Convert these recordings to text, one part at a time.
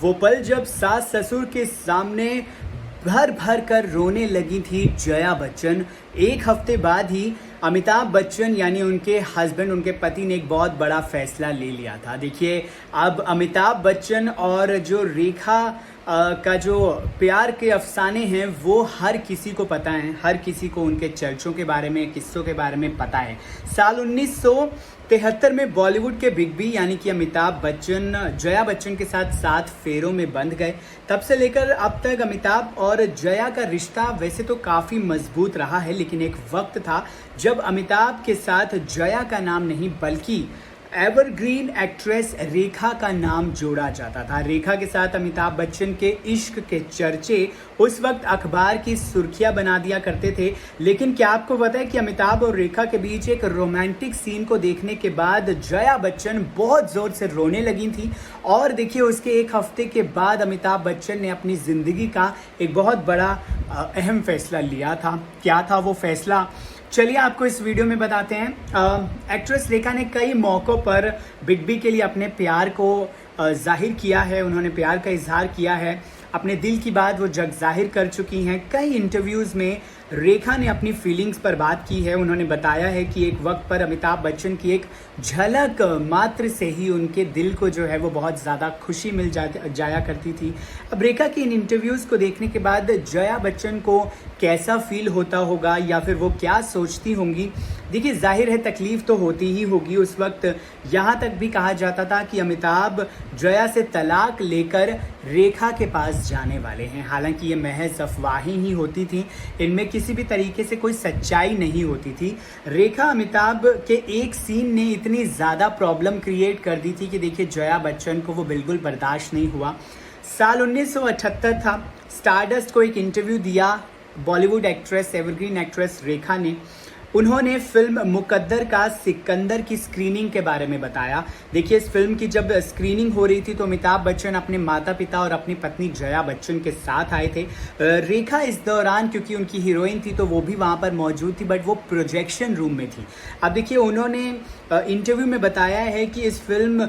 वो पल जब सास ससुर के सामने भर भर कर रोने लगी थी जया बच्चन। एक हफ्ते बाद ही अमिताभ बच्चन यानी उनके हस्बैंड, उनके पति ने एक बहुत बड़ा फैसला ले लिया था। देखिए, अब अमिताभ बच्चन और जो रेखा का जो प्यार के अफसाने हैं वो हर किसी को पता है, हर किसी को उनके चर्चों के बारे में, किस्सों के बारे में पता है। साल 1973 में बॉलीवुड के बिग बी यानी कि अमिताभ बच्चन जया बच्चन के साथ 7 फेरों में बंध गए। तब से लेकर अब तक अमिताभ और जया का रिश्ता वैसे तो काफ़ी मजबूत रहा है, लेकिन एक वक्त था जब अमिताभ के साथ जया का नाम नहीं बल्कि एवरग्रीन एक्ट्रेस रेखा का नाम जोड़ा जाता था। रेखा के साथ अमिताभ बच्चन के इश्क के चर्चे उस वक्त अखबार की सुर्खियां बना दिया करते थे। लेकिन क्या आपको पता है कि अमिताभ और रेखा के बीच एक रोमांटिक सीन को देखने के बाद जया बच्चन बहुत जोर से रोने लगी थी। और देखिए, उसके एक हफ्ते के बाद अमिताभ बच्चन ने अपनी जिंदगी का एक बहुत बड़ा अहम फैसला लिया था। क्या था वो फैसला, चलिए आपको इस वीडियो में बताते हैं। एक्ट्रेस रेखा ने कई मौक़ों पर बिग बी के लिए अपने प्यार को जाहिर किया है। उन्होंने प्यार का इजहार किया है, अपने दिल की बात वो जग जाहिर कर चुकी हैं। कई इंटरव्यूज़ में रेखा ने अपनी फीलिंग्स पर बात की है। उन्होंने बताया है कि एक वक्त पर अमिताभ बच्चन की एक झलक मात्र से ही उनके दिल को जो है वो बहुत ज़्यादा खुशी मिल जाया करती थी। अब रेखा की इन इंटरव्यूज़ को देखने के बाद जया बच्चन को कैसा फील होता होगा या फिर वो क्या सोचती होंगी। देखिए, जाहिर है तकलीफ़ तो होती ही होगी। उस वक्त यहाँ तक भी कहा जाता था कि अमिताभ जया से तलाक लेकर रेखा के पास जाने वाले हैं। हालांकि ये महज अफवाहें ही होती थी, इनमें किसी भी तरीके से कोई सच्चाई नहीं होती थी। रेखा अमिताभ के एक सीन ने इतनी ज़्यादा प्रॉब्लम क्रिएट कर दी थी कि देखिए, जया बच्चन को वो बिल्कुल बर्दाश्त नहीं हुआ। साल 1978 था, स्टारडस्ट को एक इंटरव्यू दिया बॉलीवुड एक्ट्रेस, एवरग्रीन एक्ट्रेस रेखा ने। उन्होंने फिल्म मुकद्दर का सिकंदर की स्क्रीनिंग के बारे में बताया। देखिए, इस फिल्म की जब स्क्रीनिंग हो रही थी तो अमिताभ बच्चन अपने माता पिता और अपनी पत्नी जया बच्चन के साथ आए थे। रेखा इस दौरान, क्योंकि उनकी हीरोइन थी तो वो भी वहाँ पर मौजूद थी, बट वो प्रोजेक्शन रूम में थी। अब देखिए, उन्होंने इंटरव्यू में बताया है कि इस फिल्म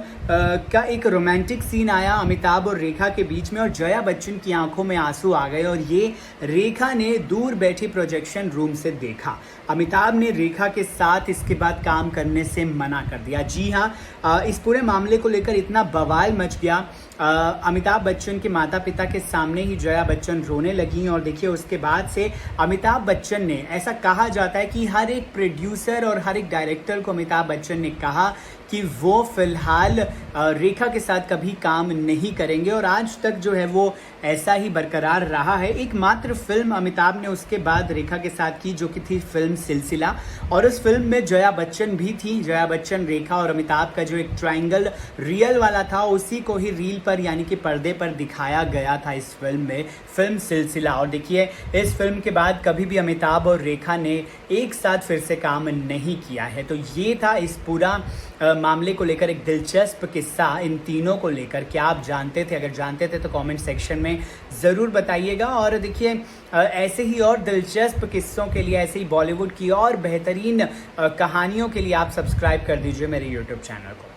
का एक रोमांटिक सीन आया अमिताभ और रेखा के बीच में और जया बच्चन की आंखों में आंसू आ गए और ये रेखा ने दूर बैठी प्रोजेक्शन रूम से देखा। अमिताभ ने रेखा के साथ इसके बाद काम करने से मना कर दिया। जी हाँ, इस पूरे मामले को लेकर इतना बवाल मच गया। अमिताभ बच्चन के माता पिता के सामने ही जया बच्चन रोने लगी और देखिए, उसके बाद से अमिताभ बच्चन ने, ऐसा कहा जाता है कि हर एक प्रोड्यूसर और हर एक डायरेक्टर को अमिताभ बच्चन ने कहा कि वो फिलहाल रेखा के साथ कभी काम नहीं करेंगे और आज तक जो है वो ऐसा ही बरकरार रहा है। एकमात्र फिल्म अमिताभ ने उसके बाद रेखा के साथ की, जो कि थी फिल्म सिलसिला, और उस फिल्म में जया बच्चन भी थी। जया बच्चन, रेखा और अमिताभ का जो एक ट्रायंगल रियल वाला था, उसी को ही रील पर यानी कि पर्दे पर दिखाया गया था इस फिल्म में, फिल्म सिलसिला। और देखिए, इस फिल्म के बाद कभी भी अमिताभ और रेखा ने एक साथ फिर से काम नहीं किया है। तो ये था इस पूरा मामले को लेकर एक दिलचस्प किस्सा इन तीनों को लेकर। क्या आप जानते थे? अगर जानते थे तो कमेंट सेक्शन में ज़रूर बताइएगा। और देखिए, ऐसे ही और दिलचस्प किस्सों के लिए, ऐसे ही बॉलीवुड की और बेहतरीन कहानियों के लिए आप सब्सक्राइब कर दीजिए मेरे यूट्यूब चैनल को।